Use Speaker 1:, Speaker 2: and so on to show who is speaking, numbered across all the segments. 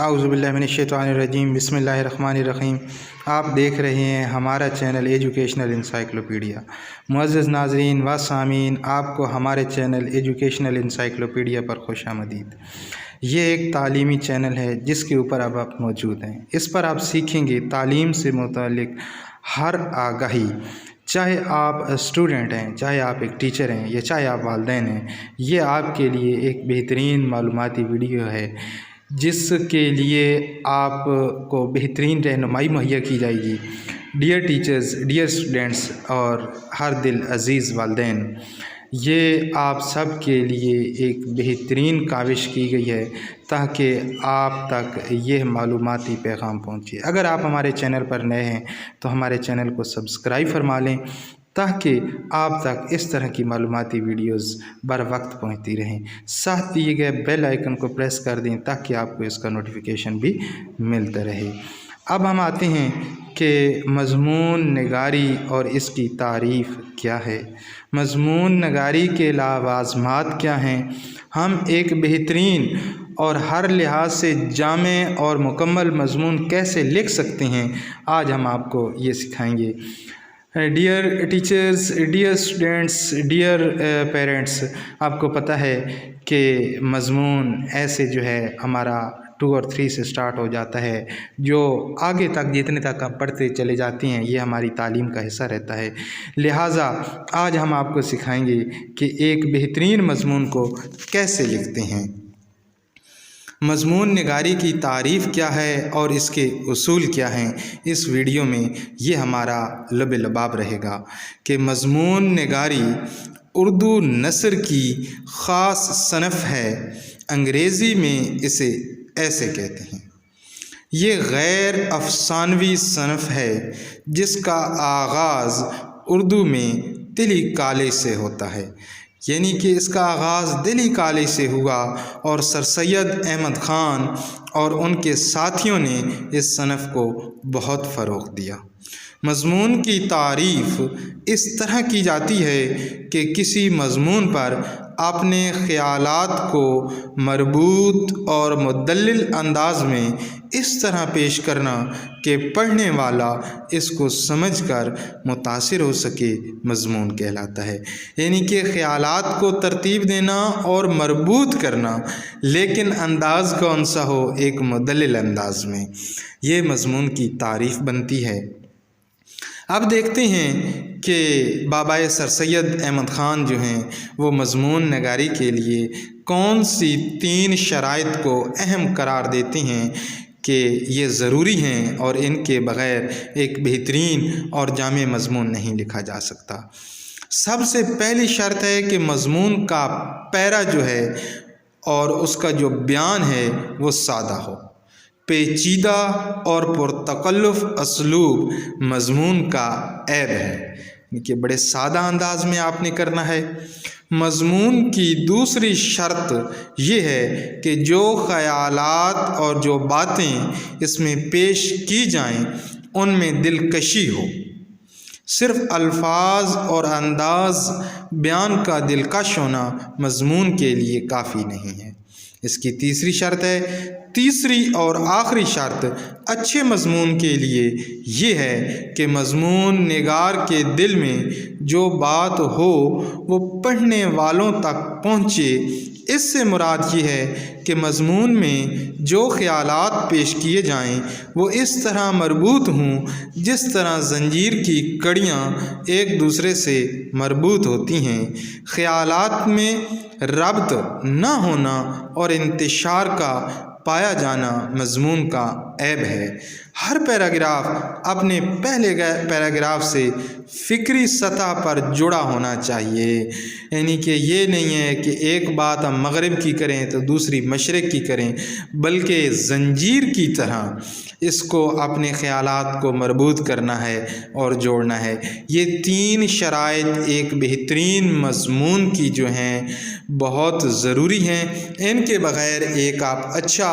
Speaker 1: आऊज़ुबिल्लाहि मिनश्शैतानिर्रजीम बिस्मिल्लाहिर्रहमानिर्रहीम। आप देख रहे हैं हमारा चैनल एजुकेशनल इंसाइक्लोपीडिया। मुअज़्ज़ज़ नाज़रीन व सामीन, आपको हमारे चैनल एजुकेशनल इंसाइक्लोपीडिया पर खुशामदीद। ये एक तालीमी चैनल है जिसके ऊपर अब आप मौजूद हैं। इस पर आप सीखेंगे तालीम से मुतालिक हर आगाही, चाहे आप स्टूडेंट हैं, चाहे आप एक टीचर हैं या चाहे आप वालिदैन हैं। ये आपके लिए एक बेहतरीन मालूमाती वीडियो है जिसके लिए आपको बेहतरीन रहनुमाई मुहैया की जाएगी। डियर टीचर्स, डियर स्टूडेंट्स और हर दिल अज़ीज़ वालिदैन, ये आप सब के लिए एक बेहतरीन काविश की गई है ताकि आप तक ये मालूमाती पैगाम पहुँचे। अगर आप हमारे चैनल पर नए हैं तो हमारे चैनल को सब्सक्राइब फरमा लें ताकि आप तक इस तरह की मालूमाती वीडियोस बर वक्त पहुँचती रहें। साथ दिए गए बेल आइकन को प्रेस कर दें ताकि आपको इसका नोटिफिकेशन भी मिलता रहे। अब हम आते हैं कि मज़मून नगारी और इसकी तारीफ़ क्या है। मज़मून नगारी के लावाज़मात क्या हैं, हम एक बेहतरीन और हर लिहाज से जामे और मुकम्मल मज़मून कैसे लिख सकते हैं, आज हम आपको ये सिखाएंगे। Dear teachers, dear students, dear parents, आपको पता है कि मज़मून ऐसे जो है हमारा 2 और 3 से स्टार्ट हो जाता है, जो आगे तक जितने तक हम पढ़ते चले जाते हैं ये हमारी तालीम का हिस्सा रहता है। लिहाजा आज हम आपको सिखाएंगे कि एक बेहतरीन मज़मून को कैसे लिखते हैं। मज़मून निगारी की तारीफ़ क्या है और इसके उसूल क्या हैं, इस वीडियो में ये हमारा लब लबाब रहेगा कि मज़मून निगारी उर्दू नस्र की ख़ास सनफ़ है। अंग्रेज़ी में इसे ऐसे कहते हैं। ये गैर अफसानवी सनफ़ है जिसका आगाज़ उर्दू में तिली काले से होता है, यानी कि इसका आगाज़ दिली काले से हुआ और सर सैयद अहमद ख़ान और उनके साथियों ने इस सनफ़ को बहुत फ़रोग़ दिया। मज़मून की तारीफ़ इस तरह की जाती है कि किसी मज़मून पर अपने ख़यालात को मरबूत और मुदल्लिल अंदाज़ में इस तरह पेश करना कि पढ़ने वाला इसको समझकर मुतासिर हो सके, मज़मून कहलाता है। यानी कि ख़यालात को तरतीब देना और मरबूत करना, लेकिन अंदाज़ कौन सा हो, एक मुदल्लिल अंदाज़ में, ये मज़मून की तारीफ़ बनती है। अब देखते हैं कि बाबाए सर सैयद अहमद ख़ान जो हैं वो मज़मून नगारी के लिए कौन सी 3 शराइत को अहम करार देते हैं कि ये ज़रूरी हैं और इनके बग़ैर एक बेहतरीन और जामे मज़मून नहीं लिखा जा सकता। सबसे पहली शर्त है कि मज़मून का पैरा जो है और उसका जो बयान है वो सादा हो। पेचीदा और पुरतकल्लुफ़ असलूब मज़मून का ऐब है कि बड़े सादा अंदाज में आपने करना है। मज़मून की दूसरी शर्त ये है कि जो ख़यालात और जो बातें इसमें पेश की जाएं उनमें दिलकशी हो। सिर्फ़ अल्फाज और अंदाज़ बयान का दिलकश होना मज़मून के लिए काफ़ी नहीं है। इसकी तीसरी शर्त है, तीसरी और आखिरी शर्त अच्छे मज़मून के लिए ये है कि मज़मून निगार के दिल में जो बात हो वो पढ़ने वालों तक पहुँचे। इससे मुराद ये है कि मज़मून में जो ख़यालात पेश किए जाएं वो इस तरह मरबूत हों जिस तरह ज़ंजीर की कड़ियाँ एक दूसरे से मरबूत होती हैं। ख़यालात में रब्त न होना और इंतशार का पाया जाना मज़मून का ऐब है। हर पैराग्राफ अपने पहले पैराग्राफ से फ़िक्री सतह पर जुड़ा होना चाहिए, यानी कि ये नहीं है कि एक बात हम मग़रिब की करें तो दूसरी मशरिक़ की करें, बल्कि ज़ंजीर की तरह इसको अपने ख़यालात को मरबूत करना है और जोड़ना है। ये 3 शराइत एक बेहतरीन मज़मून की जो हैं बहुत ज़रूरी हैं। इनके बग़ैर एक आप अच्छा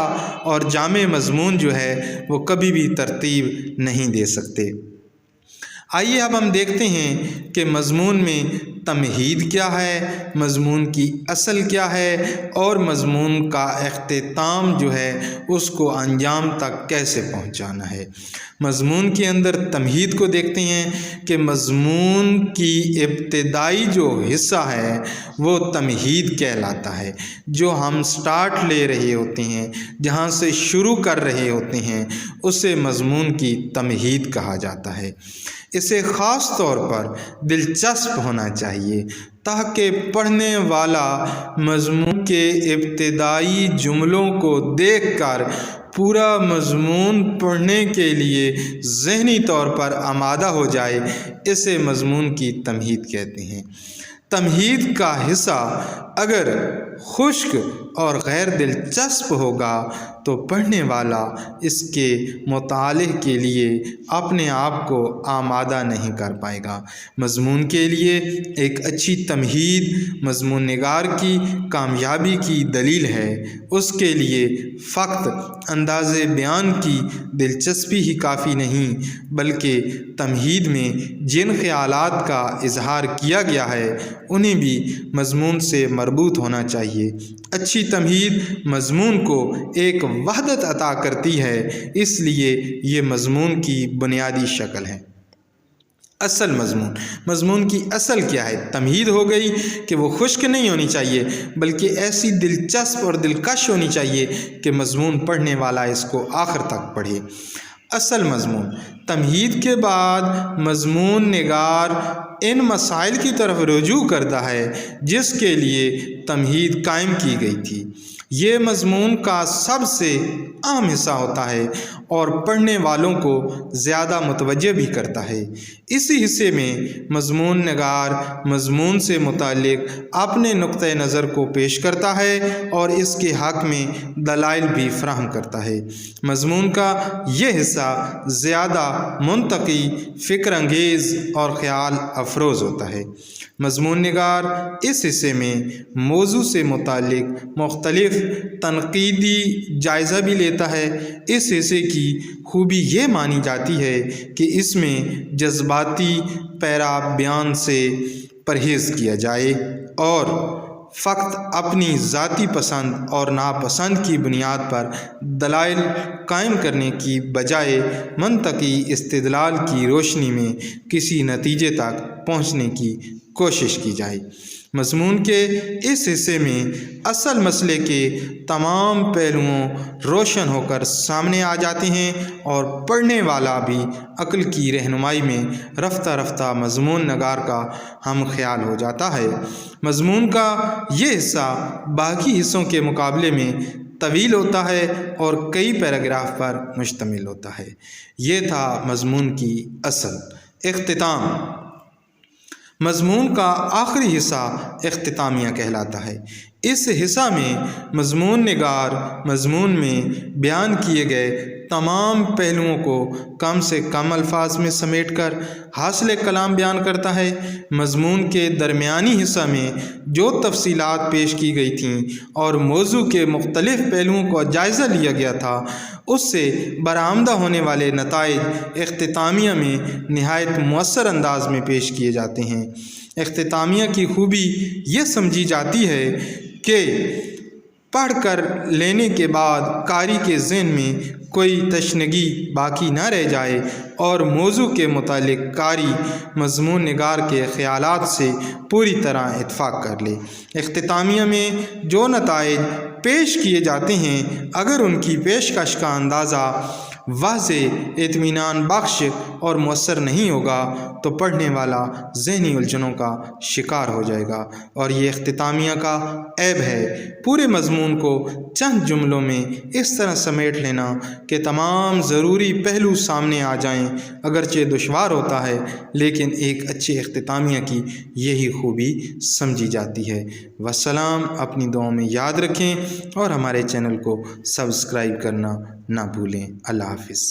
Speaker 1: और जामे मज़मून जो है वो कभी भी तरतीब नहीं दे सकते। आइए अब हम देखते हैं कि मज़मून में تمہید کیا ہے، مضمون کی اصل کیا ہے، اور مضمون کا اختتام جو ہے اس کو انجام تک کیسے پہنچانا ہے۔ مضمون کے اندر تمہید کو دیکھتے ہیں کہ مضمون کی ابتدائی جو حصہ ہے وہ تمہید کہلاتا ہے۔ جو ہم سٹارٹ لے رہے ہوتے ہیں، جہاں سے شروع کر رہے ہوتے ہیں، اسے مضمون کی تمہید کہا جاتا ہے۔ اسے خاص طور پر دلچسپ ہونا چاہیے تاکہ پڑھنے والا مضمون کے ابتدائی جملوں کو دیکھ کر پورا مضمون پڑھنے کے لیے ذہنی طور پر آمادہ ہو جائے۔ اسے مضمون کی تمہید کہتے ہیں۔ تمہید کا حصہ اگر خشک اور غیر دلچسپ ہوگا تو پڑھنے والا اس کے مطالعے کے لیے اپنے آپ کو آمادہ نہیں کر پائے گا۔ مضمون کے لیے ایک اچھی تمہید مضمون نگار کی کامیابی کی دلیل ہے۔ اس کے لیے فقط انداز بیان کی دلچسپی ہی کافی نہیں، بلکہ تمہید میں جن خیالات کا اظہار کیا گیا ہے انہیں بھی مضمون سے مربوط ہونا چاہیے۔ اچھی تمہید مضمون کو ایک وحدت عطا کرتی ہے، اس لیے یہ مضمون کی بنیادی شکل ہے۔ اصل مضمون کی اصل کیا ہے؟ تمہید ہو گئی کہ وہ خشک نہیں ہونی چاہیے، بلکہ ایسی دلچسپ اور دلکش ہونی چاہیے کہ مضمون پڑھنے والا اس کو آخر تک پڑھے۔ اصل مضمون تمہید کے بعد مضمون نگار ان مسائل کی طرف رجوع کرتا ہے جس کے لیے تمہید قائم کی گئی تھی۔ یہ مضمون کا سب سے اہم حصہ ہوتا ہے اور پڑھنے والوں کو زیادہ متوجہ بھی کرتا ہے۔ اسی حصے میں مضمون نگار مضمون سے متعلق اپنے نقطۂ نظر کو پیش کرتا ہے اور اس کے حق میں دلائل بھی فراہم کرتا ہے۔ مضمون کا یہ حصہ زیادہ منطقی، فکر انگیز اور خیال افروز ہوتا ہے۔ مضمون نگار اس حصے میں موضوع سے متعلق مختلف تنقیدی جائزہ بھی لیتا ہے۔ اس حصے کی خوبی یہ مانی جاتی ہے کہ اس میں جذباتی پیرا بیان سے پرہیز کیا جائے اور فقط اپنی ذاتی پسند اور ناپسند کی بنیاد پر دلائل قائم کرنے کی بجائے منطقی استدلال کی روشنی میں کسی نتیجے تک پہنچنے کی کوشش کی جائے۔ مضمون کے اس حصے میں اصل مسئلے کے تمام پہلوؤں روشن ہو کر سامنے آ جاتے ہیں اور پڑھنے والا بھی عقل کی رہنمائی میں رفتہ رفتہ مضمون نگار کا ہم خیال ہو جاتا ہے۔ مضمون کا یہ حصہ باقی حصوں کے مقابلے میں طویل ہوتا ہے اور کئی پیراگراف پر مشتمل ہوتا ہے۔ یہ تھا مضمون کی اصل۔ اختتام مضمون کا آخری حصہ اختتامیہ کہلاتا ہے۔ اس حصہ میں مضمون نگار مضمون میں بیان کیے گئے تمام پہلوؤں کو کم سے کم الفاظ میں سمیٹ کر حاصل کلام بیان کرتا ہے۔ مضمون کے درمیانی حصہ میں جو تفصیلات پیش کی گئی تھیں اور موضوع کے مختلف پہلوؤں کا جائزہ لیا گیا تھا، اس سے برآمدہ ہونے والے نتائج اختتامیہ میں نہایت مؤثر انداز میں پیش کیے جاتے ہیں۔ اختتامیہ کی خوبی یہ سمجھی جاتی ہے کہ پڑھ کر لینے کے بعد قاری کے ذہن میں کوئی تشنگی باقی نہ رہ جائے اور موضوع کے متعلق قاری مضمون نگار کے خیالات سے پوری طرح اتفاق کر لے۔ اختتامیہ میں جو نتائج پیش کیے جاتے ہیں، اگر ان کی پیشکش کا اندازہ واضح، اطمینان بخش اور مؤثر نہیں ہوگا تو پڑھنے والا ذہنی الجھنوں کا شکار ہو جائے گا، اور یہ اختتامیہ کا عیب ہے۔ پورے مضمون کو چند جملوں میں اس طرح سمیٹ لینا کہ تمام ضروری پہلو سامنے آ جائیں اگرچہ دشوار ہوتا ہے، لیکن ایک اچھے اختتامیہ کی یہی خوبی سمجھی جاتی ہے۔ والسلام۔ اپنی دعاؤں میں یاد رکھیں اور ہمارے چینل کو سبسکرائب کرنا نہ بھولیں۔ اللہ حافظ۔